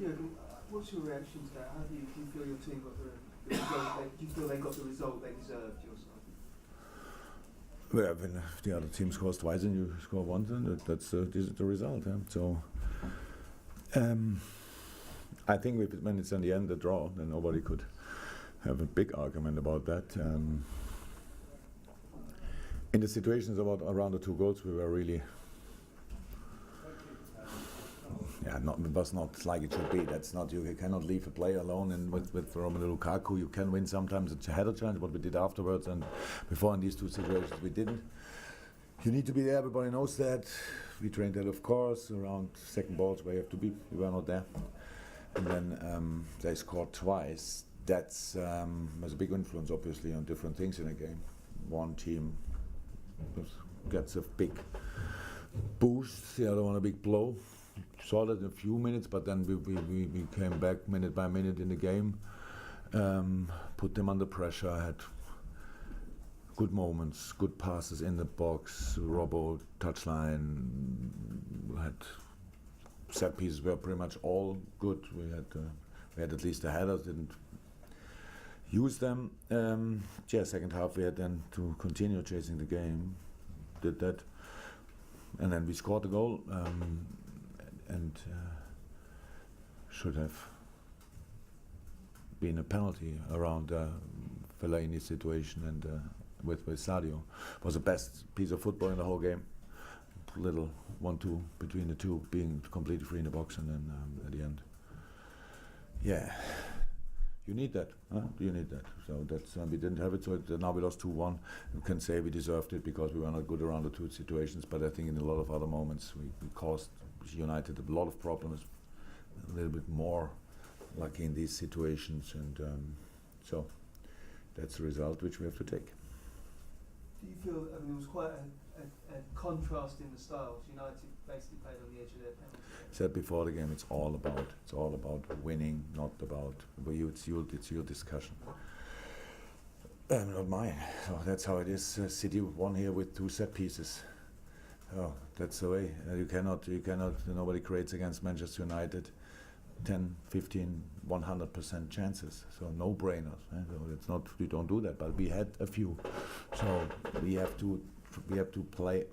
Jurgen, what's your reaction to that? How do you feel your team got the result? Do you feel they got the result they deserved, your side? Well, when the other team scores twice and you score once, then that's the result. So I think when it's in the end a draw, then nobody could have a big argument about that. In the situations around the 2 goals, we were really, it was not like it should be. That's not, you cannot leave a player alone. And with Romelu Lukaku, you can win sometimes. It's a header challenge, what we did afterwards, and before in these 2 situations we didn't. You need to be there. Everybody knows that. We trained that, of course, around second balls where you have to be. We were not there, and then they scored twice. That's has a big influence, obviously, on different things in a game. One team gets a big boost, the other one a big blow. Saw that in a few minutes, but then we came back minute by minute in the game, put them under pressure, had good moments, good passes in the box, Robbo, touchline, had set pieces were pretty much all good. We had at least the headers, didn't use them. Second half we had then to continue chasing the game, did that, and then we scored the goal, and should have been a penalty around Fellaini's situation, and with Sadio. It was the best piece of football in the whole game. Little 1-2 between the two, being completely free in the box, and then at the end, you need that. You need that. So that's we didn't have it. So now we lost 2-1. You can say we deserved it because we were not good around the 2 situations. But I think in a lot of other moments we caused United a lot of problems. A little bit more lucky in these situations, and so that's the result which we have to take. Do you feel, there was quite a contrast in the styles. United basically played on the edge of their penalty. Said before the game, it's all about winning, not about it's your discussion. Not mine. So that's how it is. City won here with 2 set pieces. Oh, that's the way. You cannot. Nobody creates against Manchester United 10, 15, 100% chances. So no brainers. So it's not. We don't do that. But we had a few. So we have to play.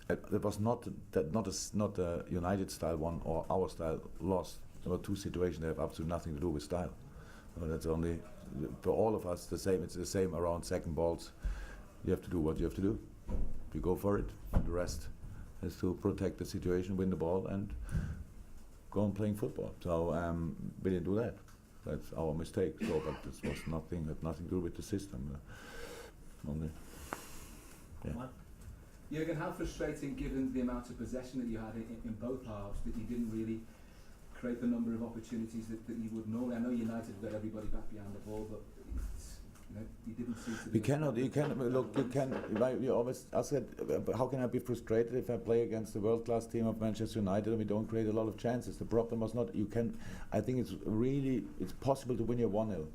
It was not a United style one or our style loss. There were 2 situations that have absolutely nothing to do with style. So that's only for all of us the same. It's the same around second balls. You have to do what you have to do. You go for it. And the rest is to protect the situation, win the ball, and go on playing football. So we didn't do that. That's our mistake. So, but this was nothing. Had nothing to do with the system. Only. Yeah. Jurgen, how frustrating, given the amount of possession that you had in both halves, that you didn't really create the number of opportunities that you would normally. I know United got everybody back behind the ball, but you didn't seem to. You can. You always. I said, how can I be frustrated if I play against the world-class team of Manchester United and we don't create a lot of chances? The problem was not. You can. I think it's possible to win your 1-0.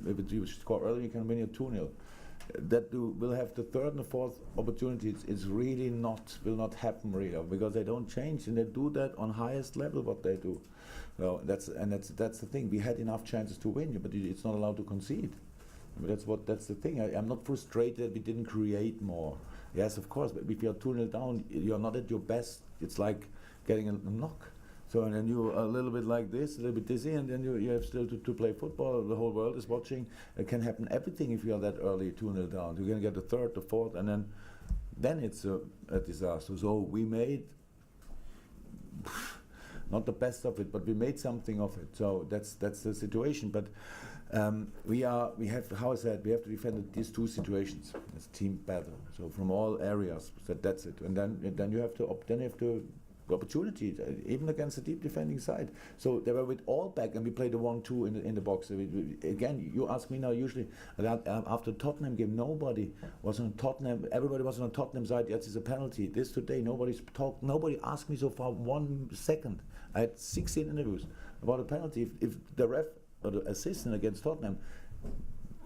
If you score early, you can win your 2-0. That will have the 3rd and the 4th opportunities. It's really will not happen really, because they don't change, and they do that on highest level what they do. So that's the thing. We had enough chances to win, but it's not allowed to concede. That's the thing. I'm not frustrated we didn't create more. Yes, of course, but if you're 2-0 down, you're not at your best. It's like getting a knock. So and then you're a little bit like this, a little bit dizzy, and then you have still to play football. The whole world is watching. It can happen everything if you're that early 2-0 down. You're going to get the 3rd, the 4th, and then it's a disaster. So we made not the best of it, but we made something of it. So that's the situation. But we have to defend these 2 situations. It's team battle. So from all areas, that's it. And then you have to opportunity, even against the deep defending side. So they were with all back, and we played the 1-2 in the box. Again, you ask me now. Usually, after Tottenham game, nobody was on Tottenham. Everybody was on Tottenham side. Yes, it's a penalty. This today, nobody asked me so far 1 second. I had 16 interviews about a penalty. If the ref or the assistant against Tottenham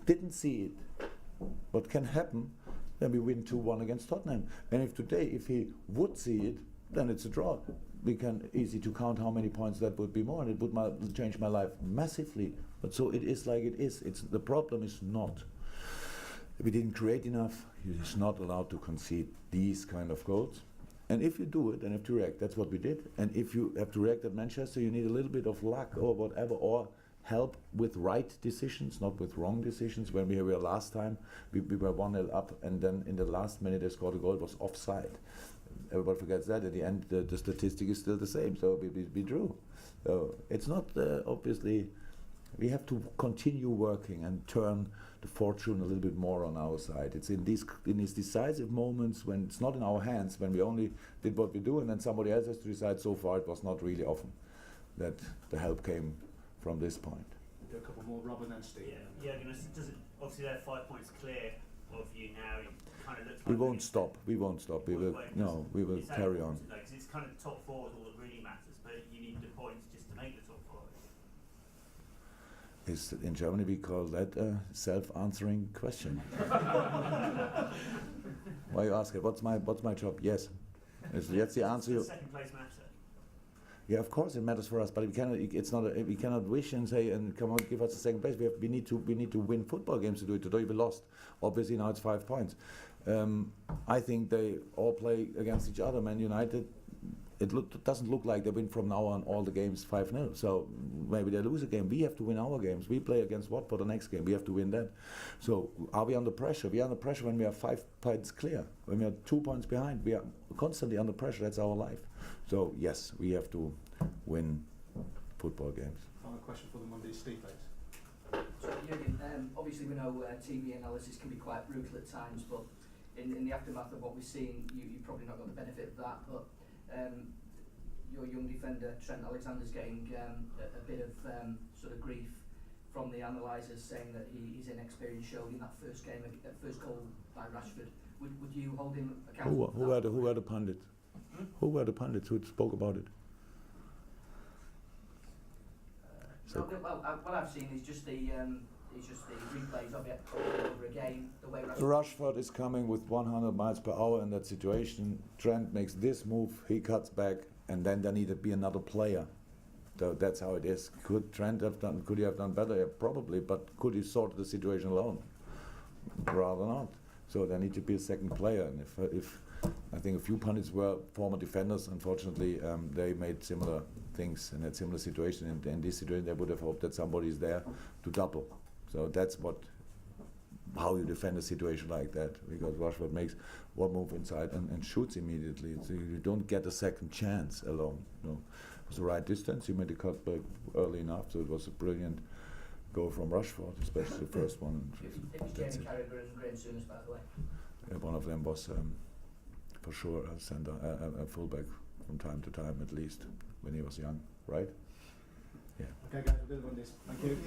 didn't see it, what can happen? Then we win 2-1 against Tottenham. And if he would see it, then it's a draw. We can easy to count how many points that would be more, and it would change my life massively. But so it is like it is. The problem is not we didn't create enough. You're just not allowed to concede these kind of goals. And if you do it, then you have to react. That's what we did. And if you have to react at Manchester, you need a little bit of luck or whatever, or help with right decisions, not with wrong decisions. When we were last time, we were 1-0 up, and then in the last minute they scored a goal. It was offside. Everybody forgets that. At the end, the statistic is still the same. So we drew. So it's not obviously. We have to continue working and turn the fortune a little bit more on our side. It's in these decisive moments when it's not in our hands, when we only did what we do, and then somebody else has to decide. So far, it was not really often that the help came from this point. Do a couple more, Rob and then Steve. Yeah. Obviously they're 5 points clear of you now. It kind of looks like We won't stop. We won't stop. We will carry on. Because it's kind of top four is all that really matters, but you need the points just to make the top four. In Germany we call that a self-answering question. Why you ask it? What's my job? Yes. That's the answer. Does second place matter? Yeah, of course it matters for us, but we cannot. It's not. We cannot wish and say, "And come on, give us the second place." We need to win football games to do it. Today we lost. Obviously now it's 5 points. I think they all play against each other. Man United. It doesn't look like they win from now on all the games 5-0. So maybe they lose a game. We have to win our games. We play against Watford the next game. We have to win that. So are we under pressure? We are under pressure when we are 5 points clear. When we are 2 points behind, we are constantly under pressure. That's our life. So yes, we have to win football games. Final question for the Monday, Steve, please. So Jurgen, obviously we know TV analysis can be quite brutal at times, but in the aftermath of what we've seen, you probably not got the benefit of that, but your young defender Trent Alexander's getting a bit of sort of grief from the analysers, saying that his inexperience showed in that first game, first goal by Rashford. Would you hold him accountable? Who were the pundits? Who were the pundits who spoke about it? What I've seen is just the replays of it over again. The way Rashford is coming with 100 miles per hour in that situation. Trent makes this move, he cuts back, and then there needed to be another player. So that's how it is. Could he have done better? Yeah, probably, but could he sort the situation alone? Rather not. So there needs to be a second player. And if I think a few pundits were former defenders, unfortunately, they made similar things in that similar situation. In this situation, they would have hoped that somebody is there to double. So that's how you defend a situation like that, because Rashford makes one move inside and shoots immediately. So you don't get a second chance alone. No. It was the right distance. He made the cut back early enough, so it was a brilliant goal from Rashford, especially the first one. It was Jamie Carragher and Graham Souness, by the way. Yeah, one of them was for sure a centre, a fullback from time to time at least when he was young, right? Yeah. Okay, guys, we're good on this. Thank you.